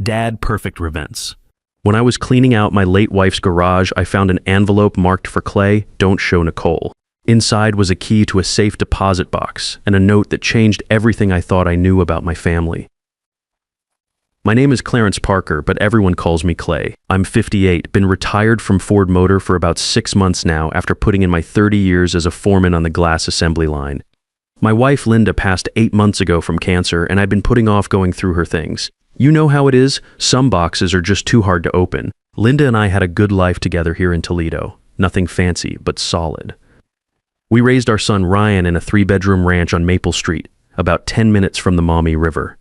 Dad perfect events. When I was cleaning out my late wife's garage, I found an envelope marked for Clay, "Don't show Nicole." Inside was a key to a safe deposit box and a note that changed everything I thought I knew about my family. My name is Clarence Parker, but everyone calls me Clay. I'm 58, been retired from Ford Motor for about 6 months now after putting in my 30 years as a foreman on the glass assembly line. My wife Linda passed 8 months ago from cancer, and I've been putting off going through her things. You know how it is, some boxes are just too hard to open. Linda and I had a good life together here in Toledo. Nothing fancy, but solid. We raised our son Ryan in a 3-bedroom ranch on Maple Street, about 10 minutes from the Maumee River.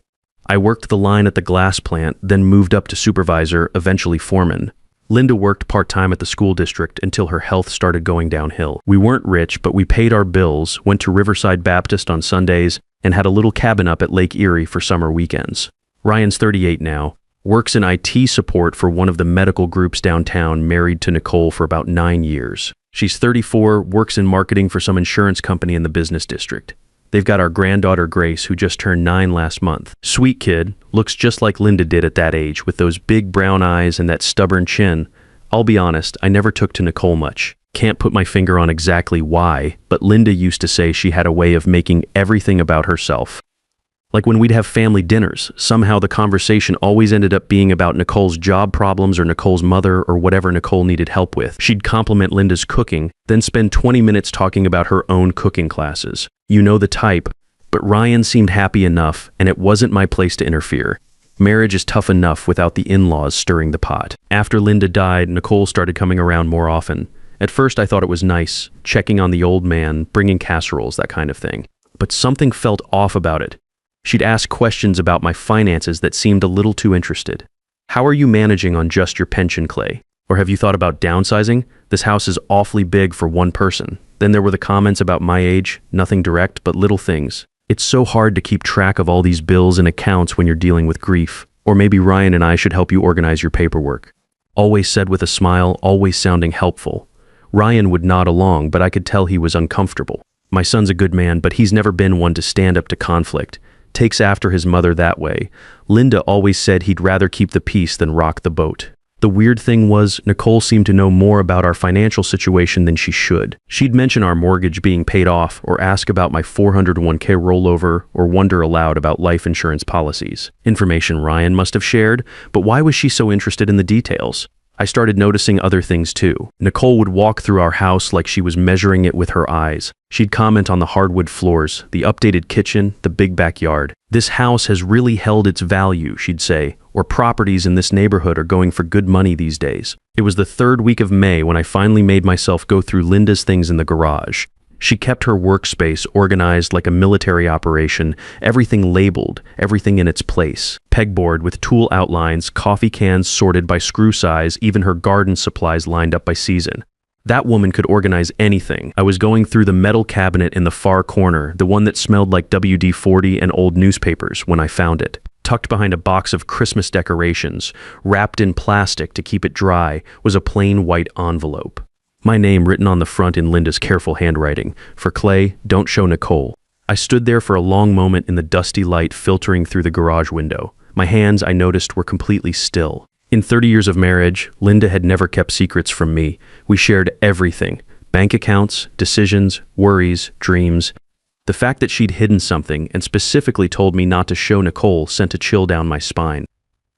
I worked the line at the glass plant, then moved up to supervisor, eventually foreman. Linda worked part-time at the school district until her health started going downhill. We weren't rich, but we paid our bills, went to Riverside Baptist on Sundays, and had a little cabin up at Lake Erie for summer weekends. Ryan's 38 now, works in IT support for one of the medical groups downtown, married to Nicole for about 9 years. She's 34, works in marketing for some insurance company in the business district. They've got our granddaughter Grace, who just turned 9 last month. Sweet kid, looks just like Linda did at that age, with those big brown eyes and that stubborn chin. I'll be honest, I never took to Nicole much. Can't put my finger on exactly why, but Linda used to say she had a way of making everything about herself. Like when we'd have family dinners, somehow the conversation always ended up being about Nicole's job problems or Nicole's mother or whatever Nicole needed help with. She'd compliment Linda's cooking, then spend 20 minutes talking about her own cooking classes. You know the type. But Ryan seemed happy enough, and it wasn't my place to interfere. Marriage is tough enough without the in-laws stirring the pot. After Linda died, Nicole started coming around more often. At first I thought it was nice, checking on the old man, bringing casseroles, that kind of thing. But something felt off about it. She'd ask questions about my finances that seemed a little too interested. "How are you managing on just your pension, Clay? Or have you thought about downsizing? This house is awfully big for one person." Then there were the comments about my age, nothing direct, but little things. It's so hard to keep track of all these bills and accounts when you're dealing with grief. Or maybe Ryan and I should help you organize your paperwork. Always said with a smile, always sounding helpful. Ryan would nod along, but I could tell he was uncomfortable. My son's a good man, but he's never been one to stand up to conflict. Takes after his mother that way. Linda always said he'd rather keep the peace than rock the boat. The weird thing was, Nicole seemed to know more about our financial situation than she should. She'd mention our mortgage being paid off, or ask about my 401k rollover, or wonder aloud about life insurance policies. Information Ryan must have shared, but why was she so interested in the details? I started noticing other things too. Nicole would walk through our house like she was measuring it with her eyes. She'd comment on the hardwood floors, the updated kitchen, the big backyard. "This house has really held its value," she'd say, or "properties in this neighborhood are going for good money these days." It was the 3rd week of May when I finally made myself go through Linda's things in the garage. She kept her workspace organized like a military operation, everything labeled, everything in its place. Pegboard with tool outlines, coffee cans sorted by screw size, even her garden supplies lined up by season. That woman could organize anything. I was going through the metal cabinet in the far corner, the one that smelled like WD-40 and old newspapers, when I found it. Tucked behind a box of Christmas decorations, wrapped in plastic to keep it dry, was a plain white envelope. My name written on the front in Linda's careful handwriting. For Clay, "Don't show Nicole." I stood there for a long moment in the dusty light filtering through the garage window. My hands, I noticed, were completely still. In 30 years of marriage, Linda had never kept secrets from me. We shared everything. Bank accounts, decisions, worries, dreams. The fact that she'd hidden something and specifically told me not to show Nicole sent a chill down my spine.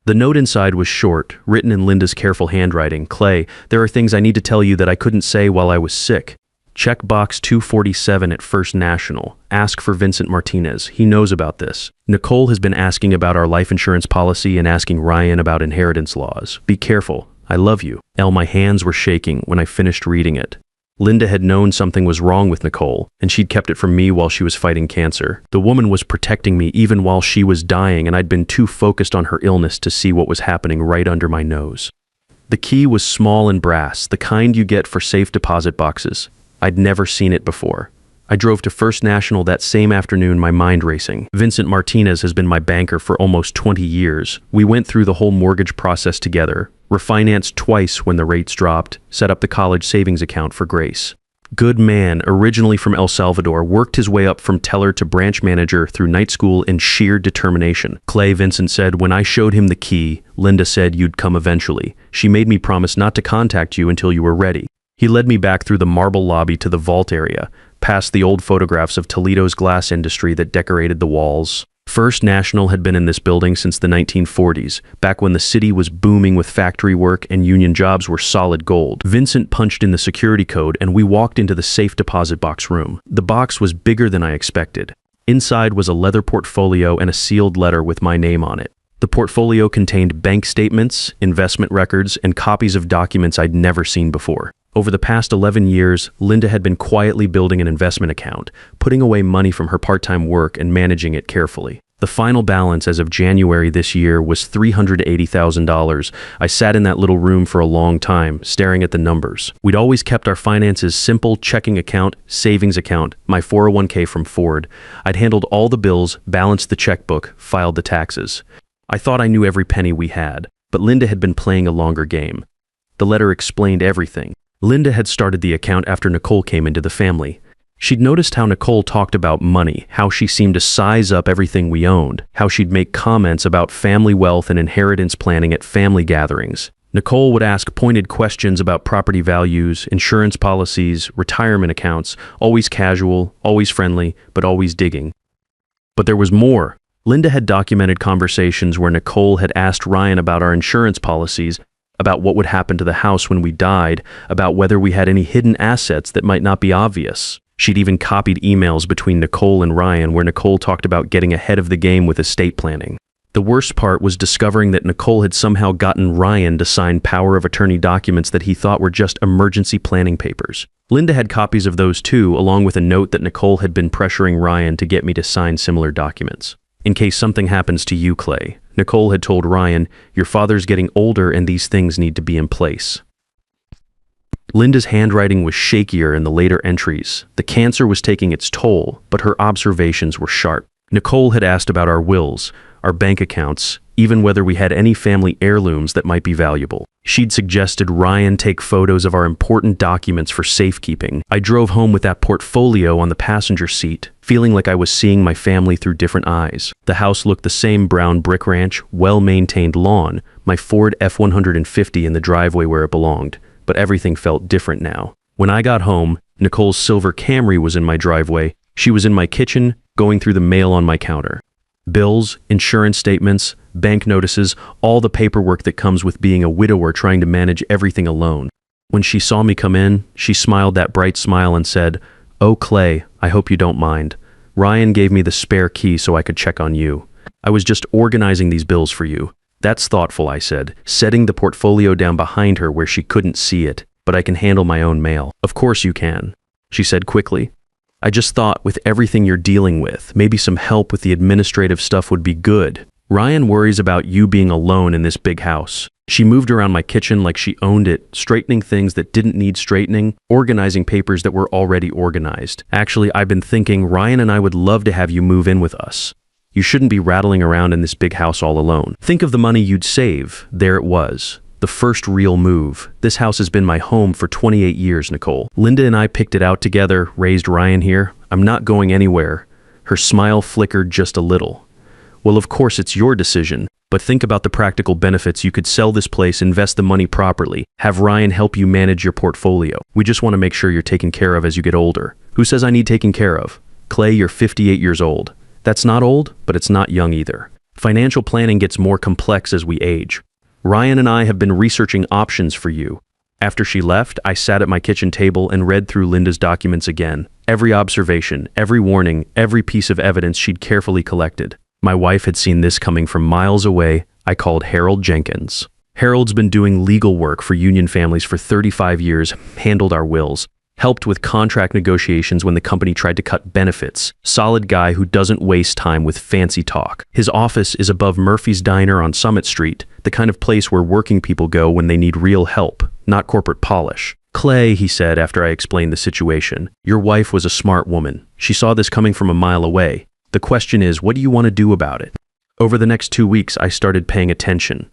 The note inside was short, written in Linda's careful handwriting. "Clay, there are things I need to tell you that I couldn't say while I was sick. Check box 247 at First National. Ask for Vincent Martinez. He knows about this. Nicole has been asking about our life insurance policy and asking Ryan about inheritance laws. Be careful. I love you." My hands were shaking when I finished reading it. Linda had known something was wrong with Nicole, and she'd kept it from me while she was fighting cancer. The woman was protecting me even while she was dying, and I'd been too focused on her illness to see what was happening right under my nose. The key was small and brass, the kind you get for safe deposit boxes. I'd never seen it before. I drove to First National that same afternoon, my mind racing. Vincent Martinez has been my banker for almost 20 years. We went through the whole mortgage process together, refinanced twice when the rates dropped, set up the college savings account for Grace. good man, originally from El Salvador, worked his way up from teller to branch manager through night school in sheer determination. Clay, Vincent said, when I showed him the key, Linda said you'd come eventually. She made me promise not to contact you until you were ready. He led me back through the marble lobby to the vault area, past the old photographs of Toledo's glass industry that decorated the walls. First National had been in this building since the 1940s, back when the city was booming with factory work and union jobs were solid gold. Vincent punched in the security code and we walked into the safe deposit box room. The box was bigger than I expected. Inside was a leather portfolio and a sealed letter with my name on it. The portfolio contained bank statements, investment records, and copies of documents I'd never seen before. Over the past 11 years, Linda had been quietly building an investment account, putting away money from her part-time work and managing it carefully. The final balance as of January this year was $380,000. I sat in that little room for a long time, staring at the numbers. We'd always kept our finances simple: checking account, savings account, my 401k from Ford. I'd handled all the bills, balanced the checkbook, filed the taxes. I thought I knew every penny we had, but Linda had been playing a longer game. The letter explained everything. Linda had started the account after Nicole came into the family. She'd noticed how Nicole talked about money, how she seemed to size up everything we owned, how she'd make comments about family wealth and inheritance planning at family gatherings. Nicole would ask pointed questions about property values, insurance policies, retirement accounts, always casual, always friendly, but always digging. But there was more. Linda had documented conversations where Nicole had asked Ryan about our insurance policies, about what would happen to the house when we died, about whether we had any hidden assets that might not be obvious. She'd even copied emails between Nicole and Ryan where Nicole talked about getting ahead of the game with estate planning. The worst part was discovering that Nicole had somehow gotten Ryan to sign power of attorney documents that he thought were just emergency planning papers. Linda had copies of those too, along with a note that Nicole had been pressuring Ryan to get me to sign similar documents. In case something happens to you, Clay, Nicole had told Ryan, your father's getting older and these things need to be in place. Linda's handwriting was shakier in the later entries. The cancer was taking its toll, but her observations were sharp. Nicole had asked about our wills, our bank accounts, even whether we had any family heirlooms that might be valuable. She'd suggested Ryan take photos of our important documents for safekeeping. I drove home with that portfolio on the passenger seat, feeling like I was seeing my family through different eyes. The house looked the same: brown brick ranch, well-maintained lawn, my Ford F-150 in the driveway where it belonged. But everything felt different now. When I got home, Nicole's silver Camry was in my driveway. She was in my kitchen, going through the mail on my counter. Bills, insurance statements, bank notices, all the paperwork that comes with being a widower trying to manage everything alone. When she saw me come in, she smiled that bright smile and said, "Oh, Clay, I hope you don't mind. Ryan gave me the spare key so I could check on you. I was just organizing these bills for you." "That's thoughtful," I said, setting the portfolio down behind her where she couldn't see it. "But I can handle my own mail." "Of course you can," she said quickly. "I just thought with everything you're dealing with, maybe some help with the administrative stuff would be good. Ryan worries about you being alone in this big house." She moved around my kitchen like she owned it, straightening things that didn't need straightening, organizing papers that were already organized. "Actually, I've been thinking Ryan and I would love to have you move in with us. You shouldn't be rattling around in this big house all alone. Think of the money you'd save." There it was. The first real move. This house has been my home for 28 years, Nicole. Linda and I picked it out together, raised Ryan here. I'm not going anywhere. Her smile flickered just a little. "Well, of course it's your decision, but think about the practical benefits. You could sell this place, invest the money properly, have Ryan help you manage your portfolio. We just want to make sure you're taken care of as you get older." "Who says I need taken care of?" "Clay, you're 58 years old. That's not old, but it's not young either. Financial planning gets more complex as we age. Ryan and I have been researching options for you." After she left, I sat at my kitchen table and read through Linda's documents again. Every observation, every warning, every piece of evidence she'd carefully collected. My wife had seen this coming from miles away. I called Harold Jenkins. Harold's been doing legal work for union families for 35 years, handled our wills, helped with contract negotiations when the company tried to cut benefits. Solid guy who doesn't waste time with fancy talk. His office is above Murphy's Diner on Summit Street, the kind of place where working people go when they need real help, not corporate polish. "Clay," he said after I explained the situation, "your wife was a smart woman. She saw this coming from a mile away. The question is, what do you want to do about it?" Over the next 2 weeks, I started paying attention.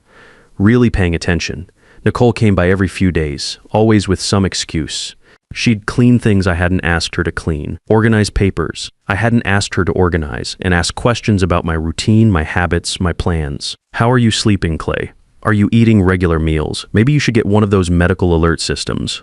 Really paying attention. Nicole came by every few days, always with some excuse. She'd clean things I hadn't asked her to clean, organize papers I hadn't asked her to organize, and ask questions about my routine, my habits, my plans. How are you sleeping, Clay? Are you eating regular meals? Maybe you should get one of those medical alert systems.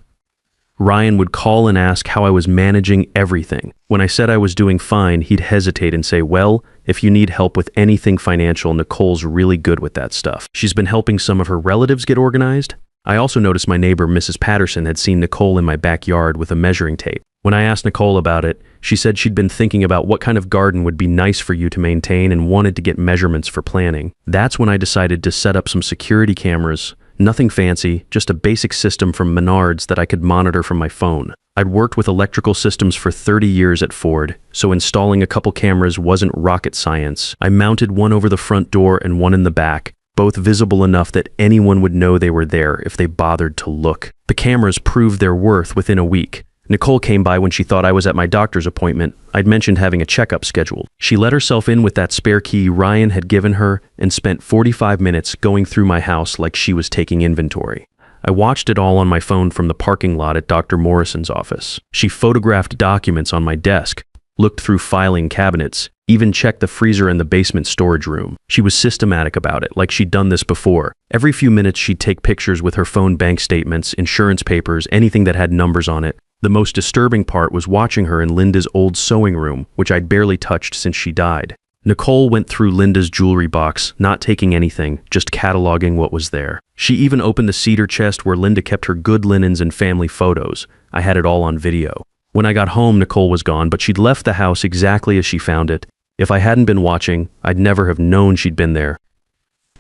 Ryan would call and ask how I was managing everything. When I said I was doing fine, he'd hesitate and say, well, if you need help with anything financial, Nicole's really good with that stuff. She's been helping some of her relatives get organized. I also noticed my neighbor, Mrs. Patterson, had seen Nicole in my backyard with a measuring tape. When I asked Nicole about it, she said she'd been thinking about what kind of garden would be nice for you to maintain and wanted to get measurements for planning. That's when I decided to set up some security cameras. Nothing fancy, just a basic system from Menards that I could monitor from my phone. I'd worked with electrical systems for 30 years at Ford, so installing a couple cameras wasn't rocket science. I mounted one over the front door and one in the back, both visible enough that anyone would know they were there if they bothered to look. The cameras proved their worth within a week. Nicole came by when she thought I was at my doctor's appointment. I'd mentioned having a checkup scheduled. She let herself in with that spare key Ryan had given her and spent 45 minutes going through my house like she was taking inventory. I watched it all on my phone from the parking lot at Dr. Morrison's office. She photographed documents on my desk, looked through filing cabinets, even checked the freezer in the basement storage room. She was systematic about it, like she'd done this before. Every few minutes she'd take pictures with her phone, bank statements, insurance papers, anything that had numbers on it. The most disturbing part was watching her in Linda's old sewing room, which I'd barely touched since she died. Nicole went through Linda's jewelry box, not taking anything, just cataloging what was there. She even opened the cedar chest where Linda kept her good linens and family photos. I had it all on video. When I got home, Nicole was gone, but she'd left the house exactly as she found it. If I hadn't been watching, I'd never have known she'd been there.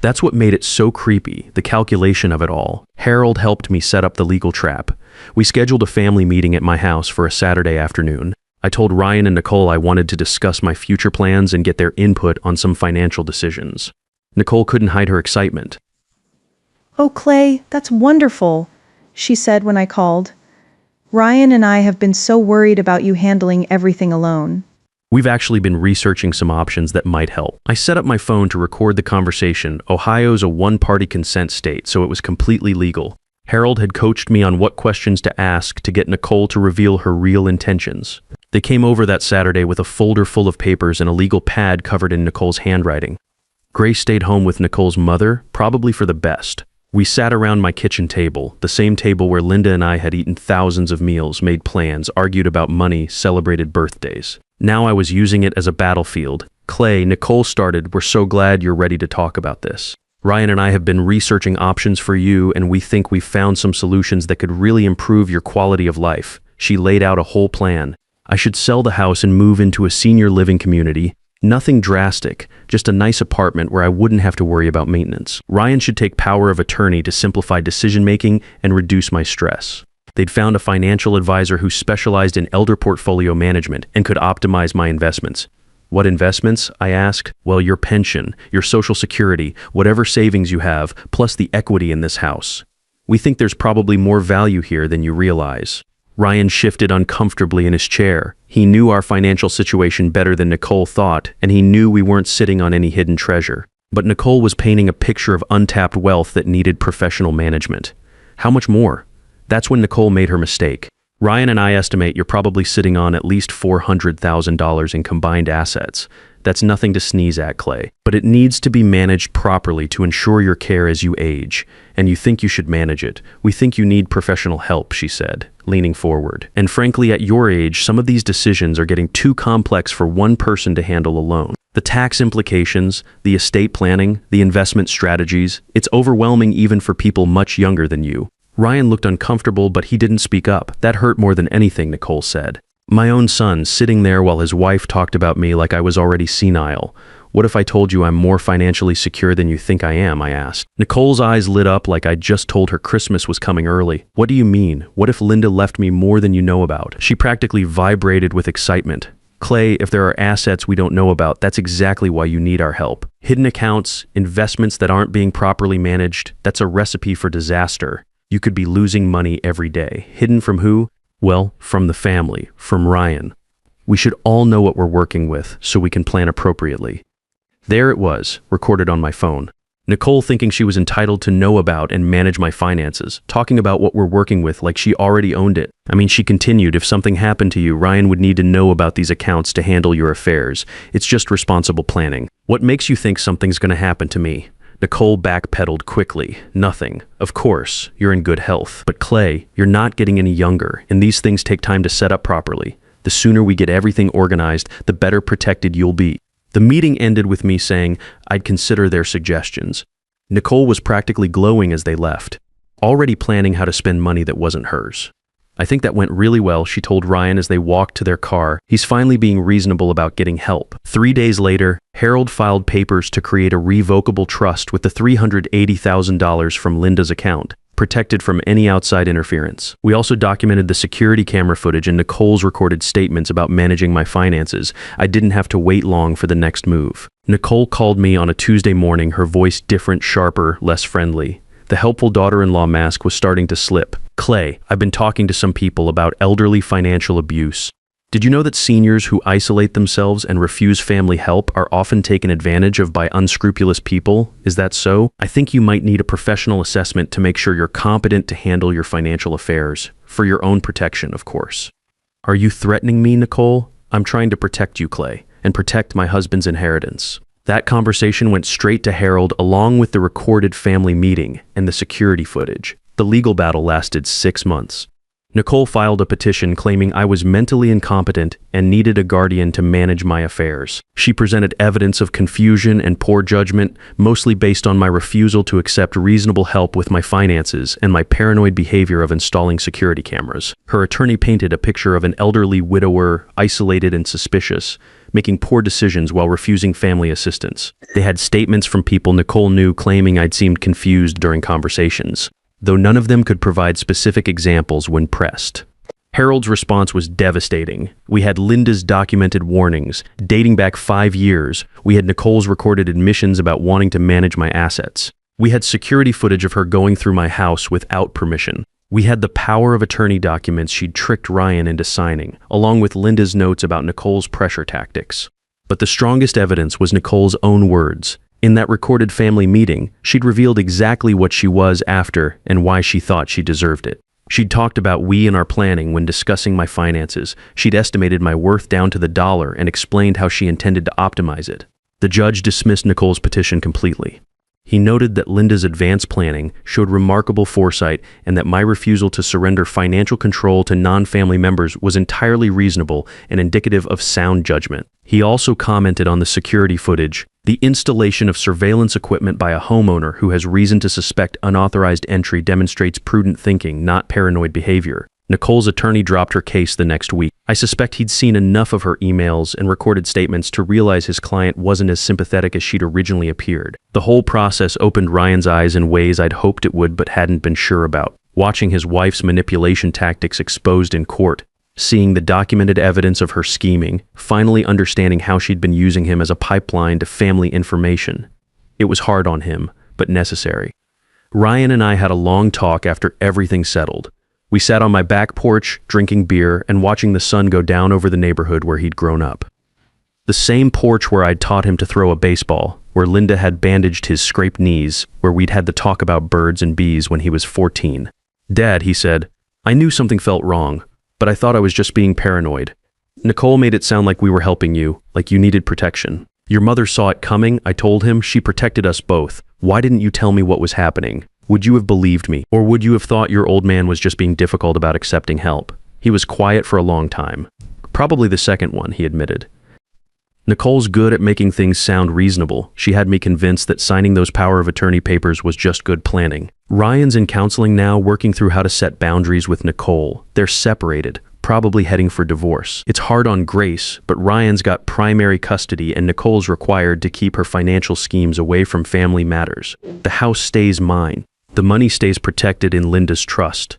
That's what made it so creepy, the calculation of it all. Harold helped me set up the legal trap. We scheduled a family meeting at my house for a Saturday afternoon. I told Ryan and Nicole I wanted to discuss my future plans and get their input on some financial decisions. Nicole couldn't hide her excitement. "Oh, Clay, that's wonderful," she said when I called. "Ryan and I have been so worried about you handling everything alone." We've actually been researching some options that might help. I set up my phone to record the conversation. Ohio's a one-party consent state, so it was completely legal. Harold had coached me on what questions to ask to get Nicole to reveal her real intentions. They came over that Saturday with a folder full of papers and a legal pad covered in Nicole's handwriting. Grace stayed home with Nicole's mother, probably for the best. We sat around my kitchen table, the same table where Linda and I had eaten thousands of meals, made plans, argued about money, celebrated birthdays. Now I was using it as a battlefield. Clay, Nicole started, "We're so glad you're ready to talk about this. Ryan and I have been researching options for you, and we think we've found some solutions that could really improve your quality of life." She laid out a whole plan. I should sell the house and move into a senior living community. Nothing drastic, just a nice apartment where I wouldn't have to worry about maintenance. Ryan should take power of attorney to simplify decision-making and reduce my stress. They'd found a financial advisor who specialized in elder portfolio management and could optimize my investments. "What investments?" I asked. "Well, your pension, your Social Security, whatever savings you have, plus the equity in this house. We think there's probably more value here than you realize." Ryan shifted uncomfortably in his chair. He knew our financial situation better than Nicole thought, and he knew we weren't sitting on any hidden treasure. But Nicole was painting a picture of untapped wealth that needed professional management. How much more? That's when Nicole made her mistake. "Ryan and I estimate you're probably sitting on at least $400,000 in combined assets. That's nothing to sneeze at, Clay. But it needs to be managed properly to ensure your care as you age. And you think you should manage it. We think you need professional help," she said, leaning forward. "And frankly, at your age, some of these decisions are getting too complex for one person to handle alone. The tax implications, the estate planning, the investment strategies, it's overwhelming even for people much younger than you." Ryan looked uncomfortable, but he didn't speak up. "That hurt more than anything," Nicole said. "My own son, sitting there while his wife talked about me like I was already senile. What if I told you I'm more financially secure than you think I am?" I asked. Nicole's eyes lit up like I'd just told her Christmas was coming early. "What do you mean? What if Linda left me more than you know about?" She practically vibrated with excitement. "Clay, if there are assets we don't know about, that's exactly why you need our help. Hidden accounts, investments that aren't being properly managed, that's a recipe for disaster. You could be losing money every day. Hidden from who? Well, from the family, from Ryan. We should all know what we're working with so we can plan appropriately." There it was, recorded on my phone. Nicole thinking she was entitled to know about and manage my finances, talking about what we're working with like she already owned it. I mean, she continued, if something happened to you, Ryan would need to know about these accounts to handle your affairs. It's just responsible planning. What makes you think something's going to happen to me? Nicole backpedaled quickly. Nothing. Of course, you're in good health. But Clay, you're not getting any younger, and these things take time to set up properly. The sooner we get everything organized, the better protected you'll be. The meeting ended with me saying I'd consider their suggestions. Nicole was practically glowing as they left, already planning how to spend money that wasn't hers. I think that went really well, she told Ryan as they walked to their car. He's finally being reasonable about getting help. 3 days later, Harold filed papers to create a revocable trust with the $380,000 from Linda's account, protected from any outside interference. We also documented the security camera footage and Nicole's recorded statements about managing my finances. I didn't have to wait long for the next move. Nicole called me on a Tuesday morning, her voice different, sharper, less friendly. The helpful daughter-in-law mask was starting to slip. Clay, I've been talking to some people about elderly financial abuse. Did you know that seniors who isolate themselves and refuse family help are often taken advantage of by unscrupulous people? Is that so? I think you might need a professional assessment to make sure you're competent to handle your financial affairs. For your own protection, of course. Are you threatening me, Nicole? I'm trying to protect you, Clay, and protect my husband's inheritance. That conversation went straight to Harold along with the recorded family meeting and the security footage. The legal battle lasted 6 months. Nicole filed a petition claiming I was mentally incompetent and needed a guardian to manage my affairs. She presented evidence of confusion and poor judgment, mostly based on my refusal to accept reasonable help with my finances and my paranoid behavior of installing security cameras. Her attorney painted a picture of an elderly widower, isolated and suspicious, making poor decisions while refusing family assistance. They had statements from people Nicole knew claiming I'd seemed confused during conversations, though none of them could provide specific examples when pressed. Harold's response was devastating. We had Linda's documented warnings, dating back 5 years. We had Nicole's recorded admissions about wanting to manage my assets. We had security footage of her going through my house without permission. We had the power of attorney documents she'd tricked Ryan into signing, along with Linda's notes about Nicole's pressure tactics. But the strongest evidence was Nicole's own words. In that recorded family meeting, she'd revealed exactly what she was after and why she thought she deserved it. She'd talked about we and our planning when discussing my finances. She'd estimated my worth down to the dollar and explained how she intended to optimize it. The judge dismissed Nicole's petition completely. He noted that Linda's advanced planning showed remarkable foresight and that my refusal to surrender financial control to non-family members was entirely reasonable and indicative of sound judgment. He also commented on the security footage. The installation of surveillance equipment by a homeowner who has reason to suspect unauthorized entry demonstrates prudent thinking, not paranoid behavior. Nicole's attorney dropped her case the next week. I suspect he'd seen enough of her emails and recorded statements to realize his client wasn't as sympathetic as she'd originally appeared. The whole process opened Ryan's eyes in ways I'd hoped it would but hadn't been sure about. Watching his wife's manipulation tactics exposed in court, seeing the documented evidence of her scheming, finally understanding how she'd been using him as a pipeline to family information. It was hard on him, but necessary. Ryan and I had a long talk after everything settled. We sat on my back porch, drinking beer and watching the sun go down over the neighborhood where he'd grown up. The same porch where I'd taught him to throw a baseball, where Linda had bandaged his scraped knees, where we'd had the talk about birds and bees when he was 14. Dad, he said, I knew something felt wrong, but I thought I was just being paranoid. Nicole made it sound like we were helping you, like you needed protection. Your mother saw it coming, I told him. She protected us both. Why didn't you tell me what was happening? Would you have believed me? Or would you have thought your old man was just being difficult about accepting help? He was quiet for a long time. Probably the second one, he admitted. Nicole's good at making things sound reasonable. She had me convinced that signing those power of attorney papers was just good planning. Ryan's in counseling now, working through how to set boundaries with Nicole. They're separated, probably heading for divorce. It's hard on Grace, but Ryan's got primary custody and Nicole's required to keep her financial schemes away from family matters. The house stays mine. The money stays protected in Linda's trust.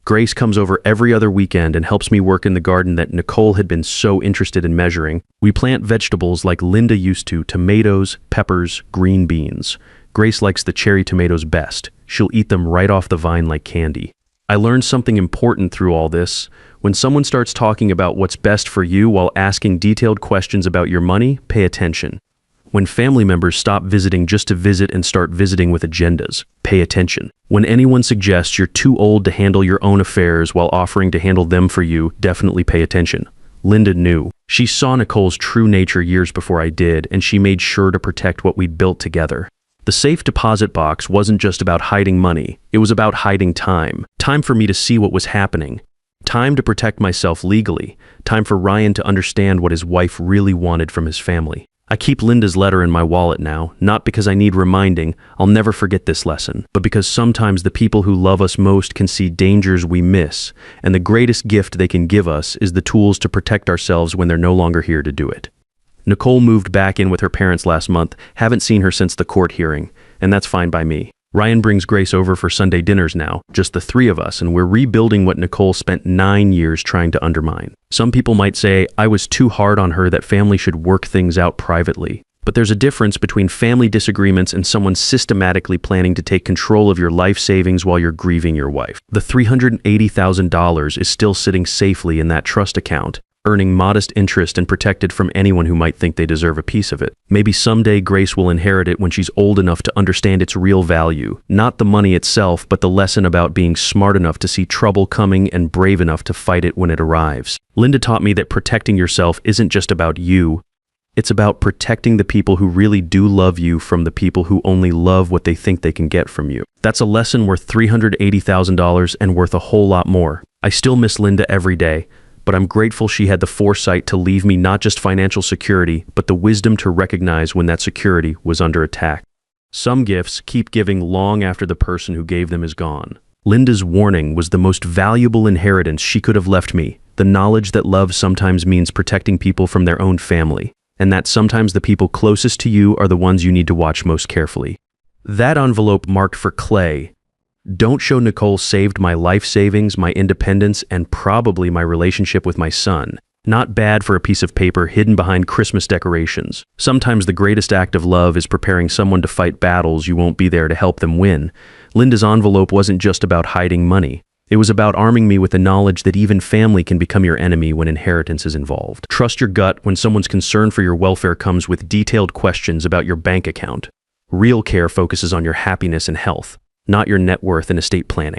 Grace comes over every other weekend and helps me work in the garden that Nicole had been so interested in measuring. We plant vegetables like Linda used to, tomatoes, peppers, green beans. Grace likes the cherry tomatoes best. She'll eat them right off the vine like candy. I learned something important through all this. When someone starts talking about what's best for you while asking detailed questions about your money, pay attention. When family members stop visiting just to visit and start visiting with agendas, pay attention. When anyone suggests you're too old to handle your own affairs while offering to handle them for you, definitely pay attention. Linda knew. She saw Nicole's true nature years before I did, and she made sure to protect what we'd built together. The safe deposit box wasn't just about hiding money, it was about hiding time. Time for me to see what was happening. Time to protect myself legally. Time for Ryan to understand what his wife really wanted from his family. I keep Linda's letter in my wallet now, not because I need reminding, I'll never forget this lesson, but because sometimes the people who love us most can see dangers we miss, and the greatest gift they can give us is the tools to protect ourselves when they're no longer here to do it. Nicole moved back in with her parents last month, haven't seen her since the court hearing, and that's fine by me. Ryan brings Grace over for Sunday dinners now, just the three of us, and we're rebuilding what Nicole spent 9 years trying to undermine. Some people might say I was too hard on her, that family should work things out privately. But there's a difference between family disagreements and someone systematically planning to take control of your life savings while you're grieving your wife. The $380,000 is still sitting safely in that trust account, earning modest interest and protected from anyone who might think they deserve a piece of it. Maybe someday Grace will inherit it when she's old enough to understand its real value. Not the money itself, but the lesson about being smart enough to see trouble coming and brave enough to fight it when it arrives. Linda taught me that protecting yourself isn't just about you. It's about protecting the people who really do love you from the people who only love what they think they can get from you. That's a lesson worth $380,000 and worth a whole lot more. I still miss Linda every day, but I'm grateful she had the foresight to leave me not just financial security, but the wisdom to recognize when that security was under attack. Some gifts keep giving long after the person who gave them is gone. Linda's warning was the most valuable inheritance she could have left me, the knowledge that love sometimes means protecting people from their own family, and that sometimes the people closest to you are the ones you need to watch most carefully. That envelope marked for Clay. Don't show Nicole saved my life savings, my independence, and probably my relationship with my son. Not bad for a piece of paper hidden behind Christmas decorations. Sometimes the greatest act of love is preparing someone to fight battles you won't be there to help them win. Linda's envelope wasn't just about hiding money. It was about arming me with the knowledge that even family can become your enemy when inheritance is involved. Trust your gut when someone's concern for your welfare comes with detailed questions about your bank account. Real care focuses on your happiness and health, not your net worth and estate planning.